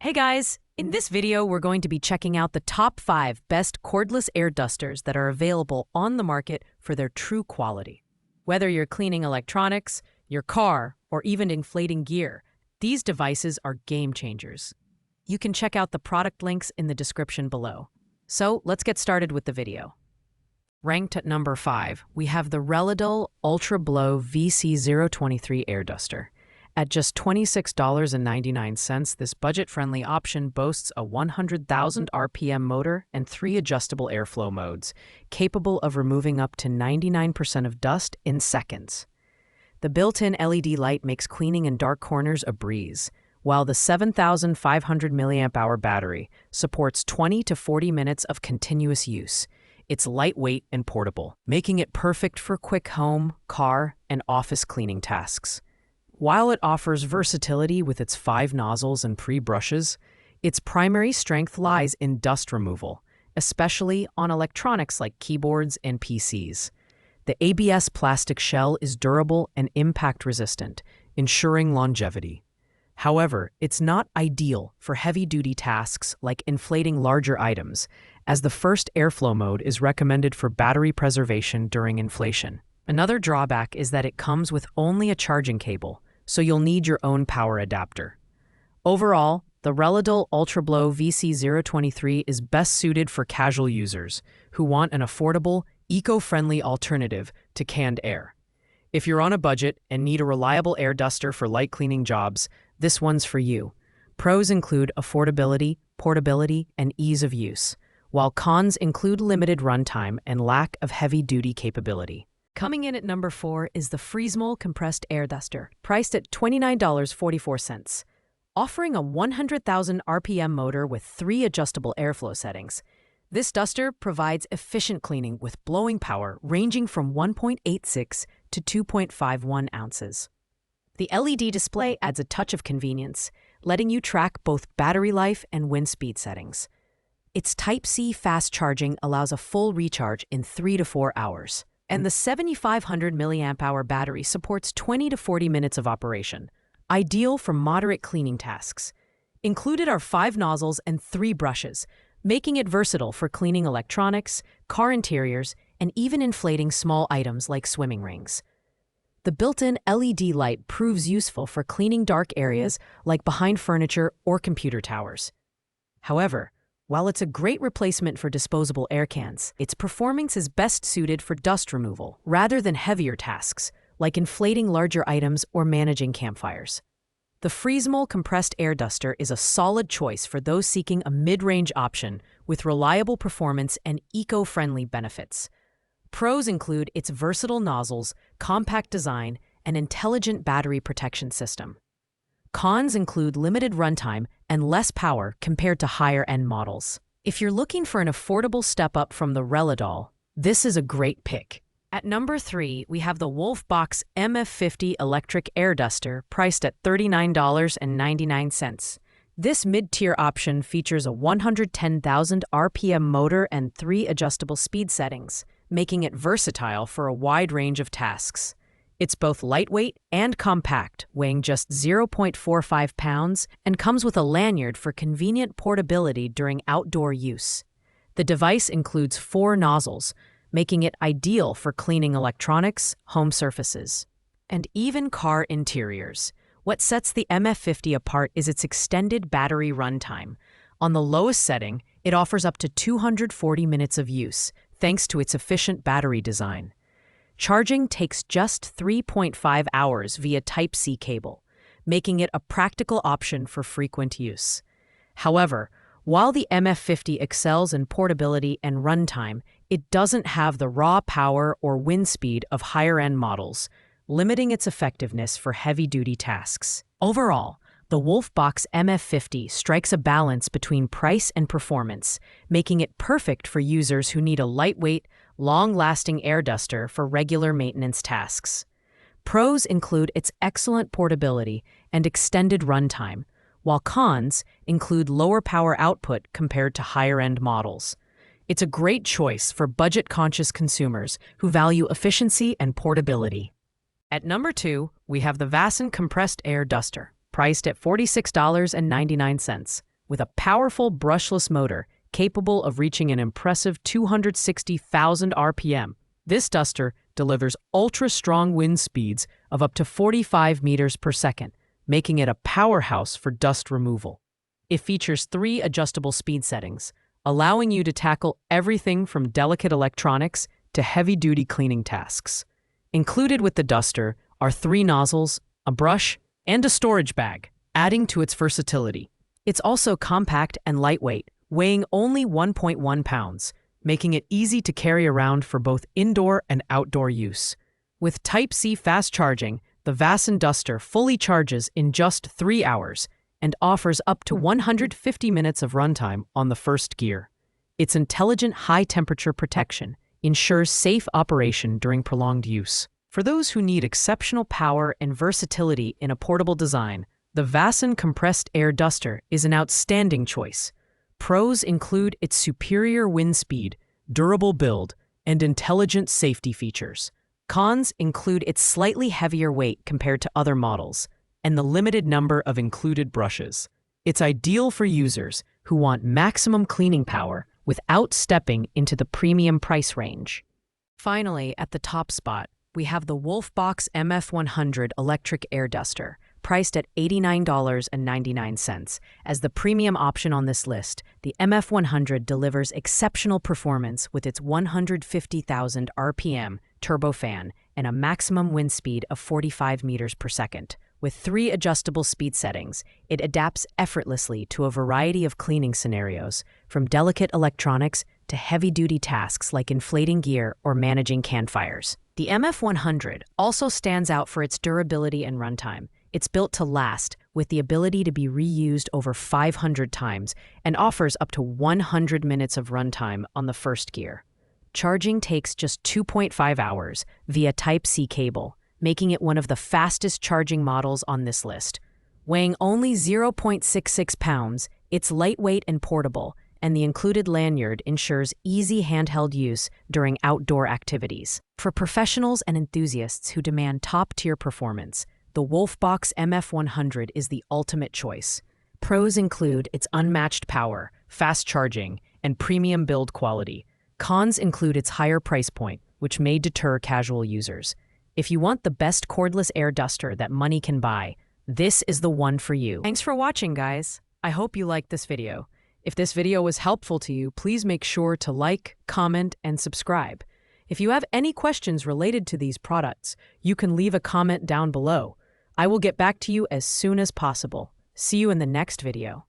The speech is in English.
Hey guys! In this video, we're going to be checking out the top 5 best cordless air dusters that are available on the market for their true quality. Whether you're cleaning electronics, your car, or even inflating gear, these devices are game changers. You can check out the product links in the description below. So let's get started with the video. Ranked at number 5, we have the Readol Ultralow VC023 air duster. At just $26.99, this budget-friendly option boasts a 100,000 RPM motor and 3 adjustable airflow modes, capable of removing up to 99% of dust in seconds. The built-in LED light makes cleaning in dark corners a breeze, while the 7,500 mAh battery supports 20 to 40 minutes of continuous use. It's lightweight and portable, making it perfect for quick home, car, and office cleaning tasks. While it offers versatility with its 5 nozzles and pre-brushes, its primary strength lies in dust removal, especially on electronics like keyboards and PCs. The ABS plastic shell is durable and impact-resistant, ensuring longevity. However, it's not ideal for heavy-duty tasks like inflating larger items, as the first airflow mode is recommended for battery preservation during inflation. Another drawback is that it comes with only a charging cable, so you'll need your own power adapter. Overall, the Readol Ultralow VC023 is best suited for casual users who want an affordable, eco-friendly alternative to canned air. If you're on a budget and need a reliable air duster for light cleaning jobs, this one's for you. Pros include affordability, portability, and ease of use, while cons include limited runtime and lack of heavy-duty capability. Coming in at number 4 is the Frezeol Compressed air duster, priced at $29.44. Offering a 100,000 RPM motor with 3 adjustable airflow settings, this duster provides efficient cleaning with blowing power ranging from 1.86 to 2.51 ounces. The LED display adds a touch of convenience, letting you track both battery life and wind speed settings. Its Type-C fast charging allows a full recharge in 3 to 4 hours. And the 7,500 mAh battery supports 20 to 40 minutes of operation, ideal for moderate cleaning tasks. Included are 5 nozzles and 3 brushes, making it versatile for cleaning electronics, car interiors, and even inflating small items like swimming rings. The built-in LED light proves useful for cleaning dark areas like behind furniture or computer towers. However, while it's a great replacement for disposable air cans, its performance is best suited for dust removal rather than heavier tasks, like inflating larger items or managing campfires. The Frezeol Compressed air duster is a solid choice for those seeking a mid-range option with reliable performance and eco-friendly benefits. Pros include its versatile nozzles, compact design, and intelligent battery protection system. Cons include limited runtime and less power compared to higher-end models. If you're looking for an affordable step-up from the Readol, this is a great pick. At number 3, we have the Wolfbox MF50 electric air duster, priced at $39.99. This mid-tier option features a 110,000 RPM motor and 3 adjustable speed settings, making it versatile for a wide range of tasks. It's both lightweight and compact, weighing just 0.45 pounds, and comes with a lanyard for convenient portability during outdoor use. The device includes 4 nozzles, making it ideal for cleaning electronics, home surfaces, and even car interiors. What sets the MF50 apart is its extended battery runtime. On the lowest setting, it offers up to 240 minutes of use, thanks to its efficient battery design. Charging takes just 3.5 hours via Type-C cable, making it a practical option for frequent use. However, while the MF50 excels in portability and runtime, it doesn't have the raw power or wind speed of higher-end models, limiting its effectiveness for heavy-duty tasks. Overall, the Wolfbox MF50 strikes a balance between price and performance, making it perfect for users who need a lightweight, long-lasting air duster for regular maintenance tasks. Pros include its excellent portability and extended runtime, while cons include lower power output compared to higher-end models. It's a great choice for budget-conscious consumers who value efficiency and portability. At number 2, we have the Vassen Compressed air duster, priced at $46.99. with a powerful brushless motor capable of reaching an impressive 260,000 RPM. This duster delivers ultra-strong wind speeds of up to 45 meters per second, making it a powerhouse for dust removal. It features 3 adjustable speed settings, allowing you to tackle everything from delicate electronics to heavy-duty cleaning tasks. Included with the duster are 3 nozzles, a brush, and a storage bag, adding to its versatility. It's also compact and lightweight, weighing only 1.1 pounds, making it easy to carry around for both indoor and outdoor use. With Type-C fast charging, the Vassen duster fully charges in just 3 hours and offers up to 150 minutes of runtime on the first gear. Its intelligent high-temperature protection ensures safe operation during prolonged use. For those who need exceptional power and versatility in a portable design, the Vassen Compressed Air Duster is an outstanding choice. Pros include its superior wind speed, durable build, and intelligent safety features. Cons include its slightly heavier weight compared to other models, and the limited number of included brushes. It's ideal for users who want maximum cleaning power without stepping into the premium price range. Finally, at the top spot, we have the Wolfbox MF100 electric air duster, priced at $89.99. As the premium option on this list, the MF100 delivers exceptional performance with its 150,000 RPM turbofan and a maximum wind speed of 45 meters per second. With 3 adjustable speed settings, it adapts effortlessly to a variety of cleaning scenarios, from delicate electronics to heavy-duty tasks like inflating gear or managing campfires. The MF100 also stands out for its durability and runtime. It's built to last, with the ability to be reused over 500 times and offers up to 100 minutes of runtime on the first gear. Charging takes just 2.5 hours via Type-C cable, making it one of the fastest charging models on this list. Weighing only 0.66 pounds, it's lightweight and portable, and the included lanyard ensures easy handheld use during outdoor activities. For professionals and enthusiasts who demand top-tier performance, the Wolfbox MF100 is the ultimate choice. Pros include its unmatched power, fast charging, and premium build quality. Cons include its higher price point, which may deter casual users. If you want the best cordless air duster that money can buy, this is the one for you. Thanks for watching, guys. I hope you liked this video. If this video was helpful to you, please make sure to like, comment, and subscribe. If you have any questions related to these products, you can leave a comment down below. I will get back to you as soon as possible. See you in the next video.